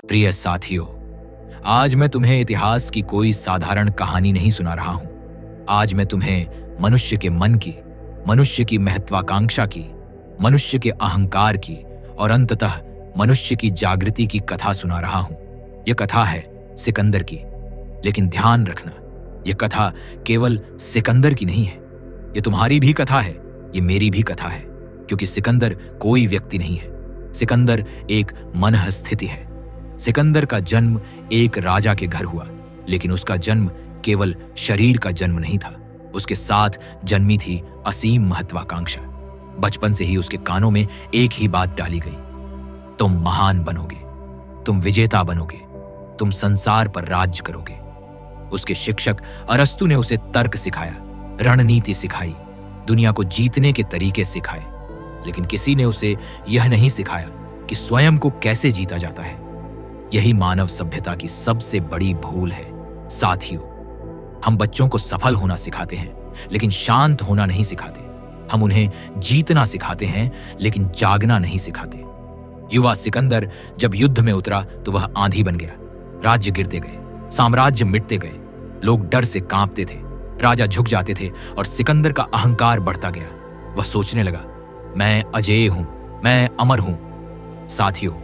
प्रिय साथियों, आज मैं तुम्हें इतिहास की कोई साधारण कहानी नहीं सुना रहा हूं। आज मैं तुम्हें मनुष्य के मन की, मनुष्य की महत्वाकांक्षा की, मनुष्य के अहंकार की और अंततः मनुष्य की जागृति की कथा सुना रहा हूं। यह कथा है सिकंदर की। लेकिन ध्यान रखना, यह कथा केवल सिकंदर की नहीं है। यह तुम्हारी भी कथा है, यह मेरी भी कथा है, क्योंकि सिकंदर कोई व्यक्ति नहीं है। सिकंदर एक मनःस्थिति है। सिकंदर का जन्म एक राजा के घर हुआ, लेकिन उसका जन्म केवल शरीर का जन्म नहीं था। उसके साथ जन्मी थी असीम महत्वाकांक्षा। बचपन से ही उसके कानों में एक ही बात डाली गई, तुम महान बनोगे, तुम विजेता बनोगे, तुम संसार पर राज्य करोगे। उसके शिक्षक अरस्तु ने उसे तर्क सिखाया, रणनीति सिखाई, दुनिया को जीतने के तरीके सिखाए, लेकिन किसी ने उसे यह नहीं सिखाया कि स्वयं को कैसे जीता जाता है। यही मानव सभ्यता की सबसे बड़ी भूल है। साथियों, हम बच्चों को सफल होना सिखाते हैं, लेकिन शांत होना नहीं सिखाते। हम उन्हें जीतना सिखाते हैं, लेकिन जागना नहीं सिखाते। युवा सिकंदर जब युद्ध में उतरा तो वह आंधी बन गया। राज्य गिरते गए, साम्राज्य मिटते गए, लोग डर से कांपते थे, राजा झुक जाते थे और सिकंदर का अहंकार बढ़ता गया। वह सोचने लगा, मैं अजेय हूं, मैं अमर हूं। साथियों,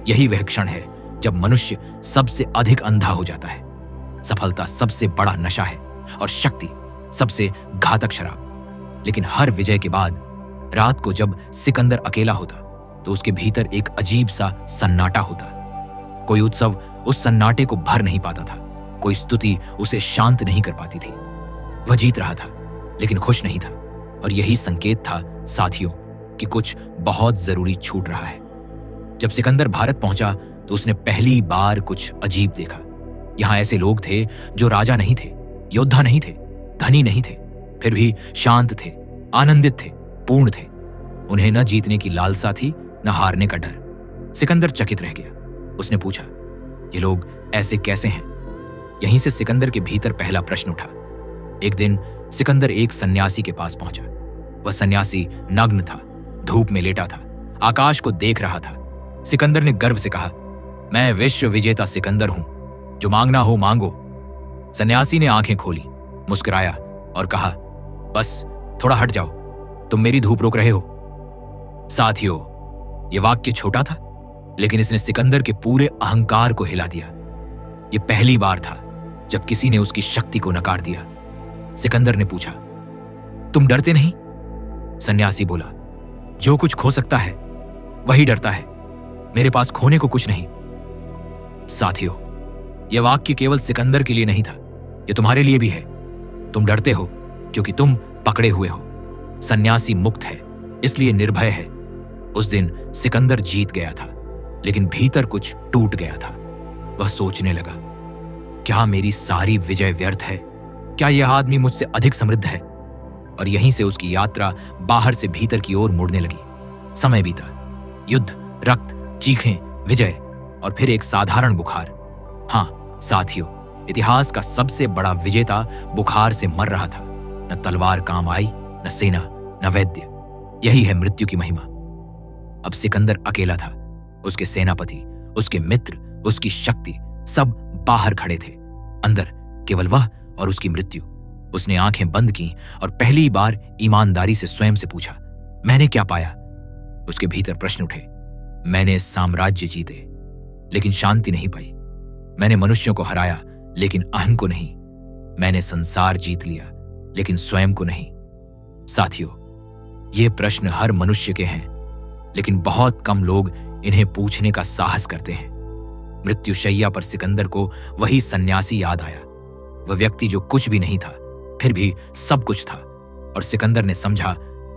यही वह क्षण है जब मनुष्य सबसे अधिक अंधा हो जाता है। सफलता सबसे बड़ा नशा है और शक्ति सबसे घातक शराब। लेकिन हर विजय के बाद रात को जब सिकंदर अकेला होता तो उसके भीतर एक अजीब सा सन्नाटा होता। कोई उत्सव उस सन्नाटे को भर नहीं पाता था, कोई स्तुति उसे शांत नहीं कर पाती थी। वह जीत रहा था, लेकिन खुश नहीं था, और यही संकेत था साथियों कि कुछ बहुत जरूरी छूट रहा है। जब सिकंदर भारत पहुंचा तो उसने पहली बार कुछ अजीब देखा। यहां ऐसे लोग थे जो राजा नहीं थे, योद्धा नहीं थे, धनी नहीं थे, फिर भी शांत थे, आनंदित थे, पूर्ण थे। उन्हें न जीतने की लालसा थी, न हारने का डर। सिकंदर चकित रह गया। उसने पूछा, ये लोग ऐसे कैसे हैं? यहीं से सिकंदर के भीतर पहला प्रश्न उठा। एक दिन सिकंदर एक सन्यासी के पास पहुंचा। वह सन्यासी नग्न था, धूप में लेटा था, आकाश को देख रहा था। सिकंदर ने गर्व से कहा, मैं विश्व विजेता सिकंदर हूं, जो मांगना हो मांगो। सन्यासी ने आंखें खोली, मुस्कुराया और कहा, बस थोड़ा हट जाओ, तुम मेरी धूप रोक रहे हो। साथियों, यह वाक्य छोटा था, लेकिन इसने सिकंदर के पूरे अहंकार को हिला दिया। यह पहली बार था जब किसी ने उसकी शक्ति को नकार दिया। सिकंदर ने पूछा, तुम डरते नहीं? सन्यासी बोला, जो कुछ खो सकता है वही डरता है, मेरे पास खोने को कुछ नहीं। साथियों, यह वाक्य केवल सिकंदर के लिए नहीं था, यह तुम्हारे लिए भी है। तुम डरते हो क्योंकि तुम पकड़े हुए हो। सन्यासी मुक्त है, इसलिए निर्भय है। उस दिन सिकंदर जीत गया था, लेकिन भीतर कुछ टूट गया था। वह सोचने लगा, क्या मेरी सारी विजय व्यर्थ है? क्या यह आदमी मुझसे अधिक समृद्ध है? और यहीं से उसकी यात्रा बाहर से भीतर की ओर मुड़ने लगी। समय बीता, युद्ध, रक्त, चीखें, विजय और फिर एक साधारण बुखार। हां साथियों, इतिहास का सबसे बड़ा विजेता बुखार से मर रहा था। न तलवार काम आई, न सेना, न वैद्य। यही है मृत्यु की महिमा। अब सिकंदर अकेला था। उसके सेनापति, उसके मित्र, उसकी शक्ति सब बाहर खड़े थे। अंदर केवल वह और उसकी मृत्यु। उसने आंखें बंद की और पहली बार ईमानदारी से स्वयं से पूछा, मैंने क्या पाया? उसके भीतर प्रश्न उठे। मैंने साम्राज्य जीते, लेकिन शांति नहीं पाई। मैंने मनुष्यों को हराया, लेकिन अहं को नहीं। मैंने संसार जीत लिया, लेकिन स्वयं को नहीं। साथियों, ये प्रश्न हर मनुष्य के हैं, लेकिन बहुत कम लोग इन्हें पूछने का साहस करते हैं। मृत्युशैया पर सिकंदर को वही सन्यासी याद आया। वह व्यक्ति जो कुछ भी नहीं था, फिर भी सब कुछ था। और सिकंदर ने समझा,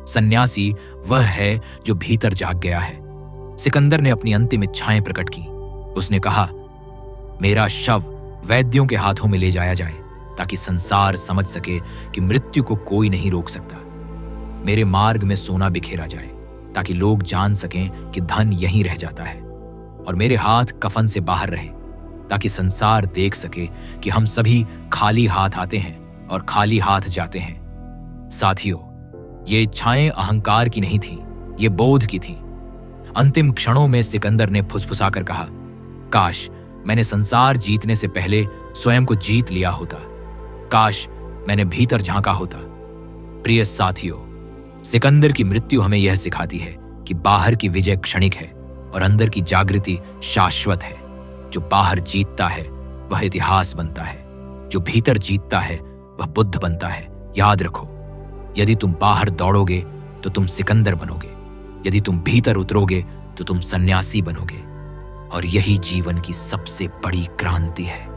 सन्यासी वह है जो भीतर जाग गया है। सिकंदर ने अपनी अंतिम इच्छाएं प्रकट की। उसने कहा, मेरा शव वैद्यों के हाथों में ले जाया जाए, ताकि संसार समझ सके कि मृत्यु को कोई नहीं रोक सकता। मेरे मार्ग में सोना बिखेरा जाए, ताकि लोग जान सकें कि धन यहीं रह जाता है। और मेरे हाथ कफन से बाहर रहे, ताकि संसार देख सके कि हम सभी खाली हाथ आते हैं और खाली हाथ जाते हैं। साथियों, ये इच्छाएं अहंकार की नहीं थीं, ये बोध की थीं। अंतिम क्षणों में सिकंदर ने फुसफुसाकर कहा, काश मैंने संसार जीतने से पहले स्वयं को जीत लिया होता। काश मैंने भीतर झांका होता। प्रिय साथियों, सिकंदर की मृत्यु हमें यह सिखाती है कि बाहर की विजय क्षणिक है और अंदर की जागृति शाश्वत है। जो बाहर जीतता है वह इतिहास बनता है, जो भीतर जीतता है वह बुद्ध बनता है। याद रखो, यदि तुम बाहर दौड़ोगे तो तुम सिकंदर बनोगे, यदि तुम भीतर उतरोगे तो तुम सन्यासी बनोगे। और यही जीवन की सबसे बड़ी क्रांति है।